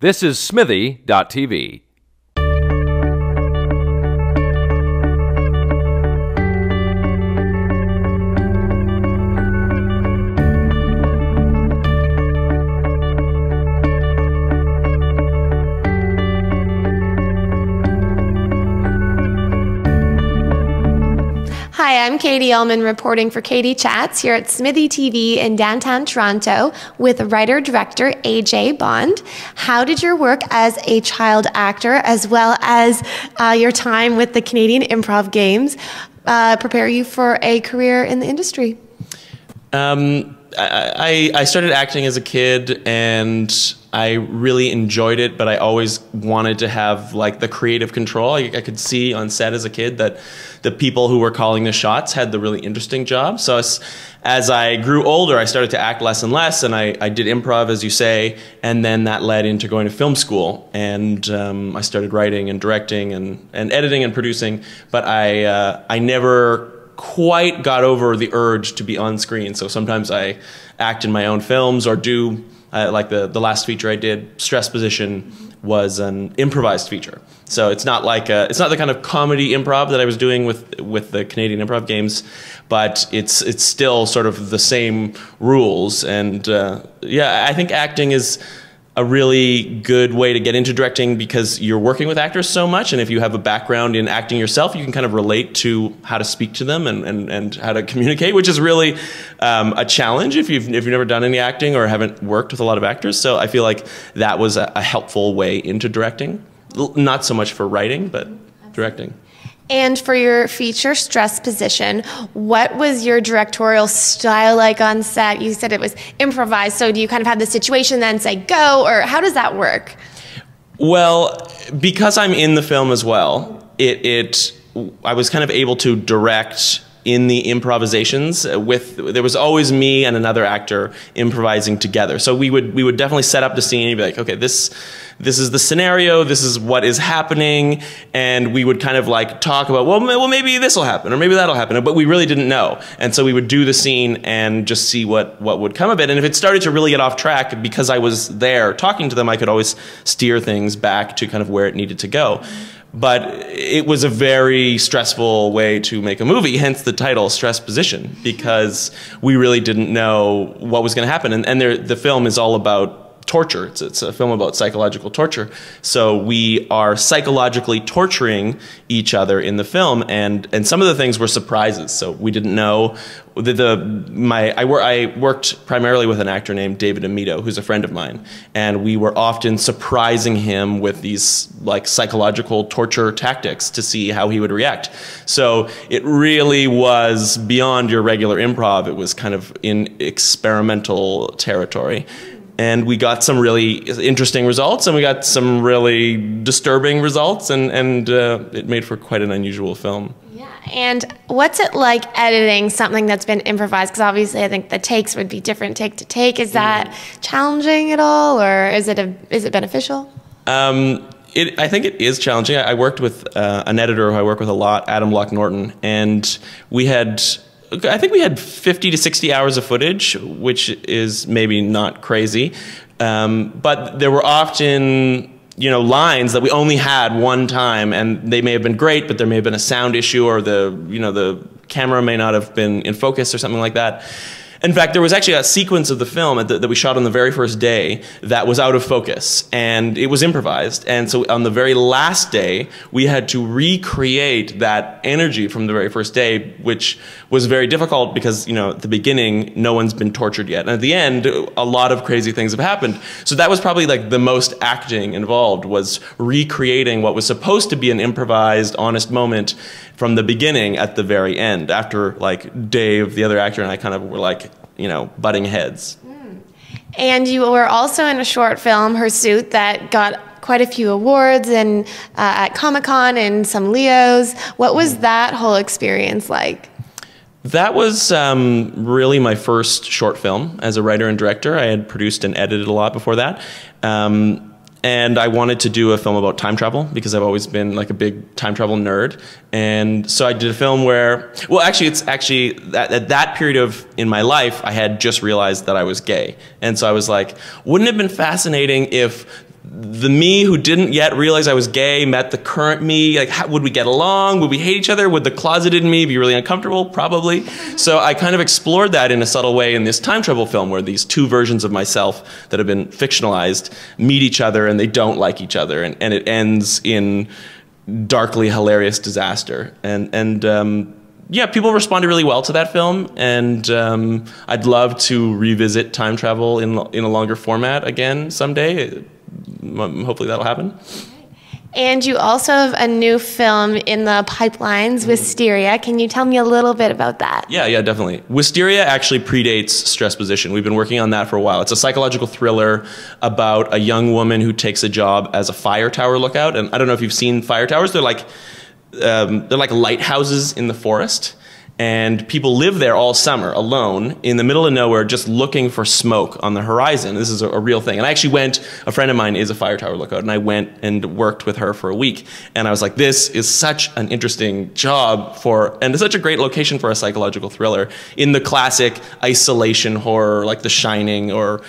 This is Smithy.tv. Hi, I'm Katie Ullman reporting for Katie Chats here at Smithy TV in downtown Toronto with writer-director A.J. Bond. How did your work as a child actor, as well as your time with the Canadian Improv Games, prepare you for a career in the industry? I started acting as a kid and I really enjoyed it, but I always wanted to have like the creative control. I could see on set as a kid that the people who were calling the shots had the really interesting job. So as I grew older, I started to act less and less, and I did improv, as you say, and then that led into going to film school. And I started writing and directing and editing and producing, but I never quite got over the urge to be on screen. So sometimes I act in my own films or do like the last feature I did, Stress Position, was an improvised feature. So it's not like it's not the kind of comedy improv that I was doing with the Canadian Improv Games, but it's still sort of the same rules. And yeah, I think acting is a really good way to get into directing because you're working with actors so much, and if you have a background in acting yourself, you can kind of relate to how to speak to them and how to communicate, which is really a challenge if you've never done any acting or haven't worked with a lot of actors. So I feel like that was a helpful way into directing. Not so much for writing, but directing. And for your feature, Stress Position, what was your directorial style like on set? You said it was improvised, so do you kind of have the situation then say go, or how does that work? Well, because I'm in the film as well, I was kind of able to direct in the improvisations there was always me and another actor improvising together. So we would definitely set up the scene and be like, okay, this is the scenario, this is what is happening, and we would kind of like talk about, well maybe this will happen or maybe that'll happen, but we really didn't know. And so we would do the scene and just see what would come of it. And if it started to really get off track, because I was there talking to them, I could always steer things back to kind of where it needed to go. But it was a very stressful way to make a movie, hence the title, Stress Position, because we really didn't know what was going to happen. And the film is all about torture. It's a film about psychological torture. So we are psychologically torturing each other in the film, and some of the things were surprises. So we didn't know. I worked primarily with an actor named David Amito, who's a friend of mine, and we were often surprising him with these like psychological torture tactics to see how he would react. So it really was beyond your regular improv. It was kind of in experimental territory. And we got some really interesting results, and we got some really disturbing results, and it made for quite an unusual film. Yeah, and what's it like editing something that's been improvised? Because obviously I think the takes would be different take to take. Is that challenging at all, or is it beneficial? I think it is challenging. I worked with an editor who I work with a lot, Adam Lock-Norton, and I think we had 50 to 60 hours of footage, which is maybe not crazy, but there were often, lines that we only had one time, and they may have been great, but there may have been a sound issue, or the camera may not have been in focus or something like that. In fact, there was actually a sequence of the film that we shot on the very first day that was out of focus, and it was improvised. And so on the very last day, we had to recreate that energy from the very first day, which was very difficult because, at the beginning, no one's been tortured yet. And at the end, a lot of crazy things have happened. So that was probably like the most acting involved, was recreating what was supposed to be an improvised, honest moment from the beginning at the very end, after like Dave, the other actor, and I kind of were like, butting heads. And you were also in a short film, Hirsute, that got quite a few awards and at Comic-Con and some Leos. What was that whole experience like? That was really my first short film as a writer and director. I had produced and edited a lot before that. And I wanted to do a film about time travel because I've always been like a big time travel nerd. And so I did a film where, well, actually, it's actually at that period in my life, I had just realized that I was gay. And so I was like, wouldn't it have been fascinating if the me who didn't yet realize I was gay met the current me. Like, would we get along? Would we hate each other? Would the closeted me be really uncomfortable? Probably. So I kind of explored that in a subtle way in this time travel film, where these two versions of myself that have been fictionalized meet each other and they don't like each other, and it ends in darkly hilarious disaster. Yeah, people responded really well to that film, and I'd love to revisit time travel in a longer format again someday. Hopefully that'll happen. And you also have a new film in the pipelines, Wisteria. Can you tell me a little bit about that? Yeah, definitely. Wisteria actually predates Stress Position. We've been working on that for a while. It's a psychological thriller about a young woman who takes a job as a fire tower lookout. And I don't know if you've seen fire towers. They're like lighthouses in the forest. And people live there all summer alone in the middle of nowhere, just looking for smoke on the horizon. This is a real thing. And I actually a friend of mine is a fire tower lookout, and I went and worked with her for a week. And I was like, this is such an interesting job and it's such a great location for a psychological thriller in the classic isolation horror, like The Shining or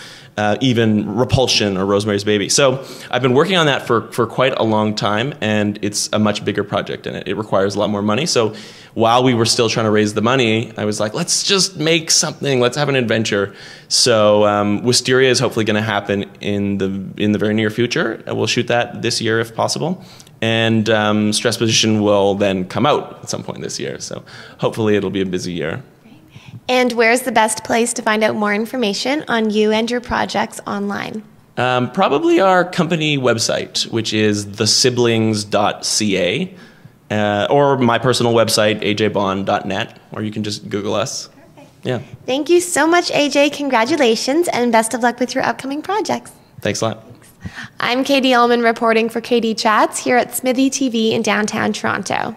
even Repulsion or Rosemary's Baby. So I've been working on that for quite a long time, and it's a much bigger project, and it requires a lot more money. So while we were still trying to raise the money, I was like, let's just make something. Let's have an adventure. So Wisteria is hopefully going to happen in the very near future. We'll shoot that this year if possible. And Stress Position will then come out at some point this year. So hopefully it'll be a busy year. And where's the best place to find out more information on you and your projects online? Probably our company website, which is thesiblings.ca, or my personal website, ajbond.net, or you can just Google us. Perfect. Yeah. Thank you so much, AJ. Congratulations, and best of luck with your upcoming projects. Thanks a lot. I'm Katie Ullman reporting for KD Chats here at Smithy TV in downtown Toronto.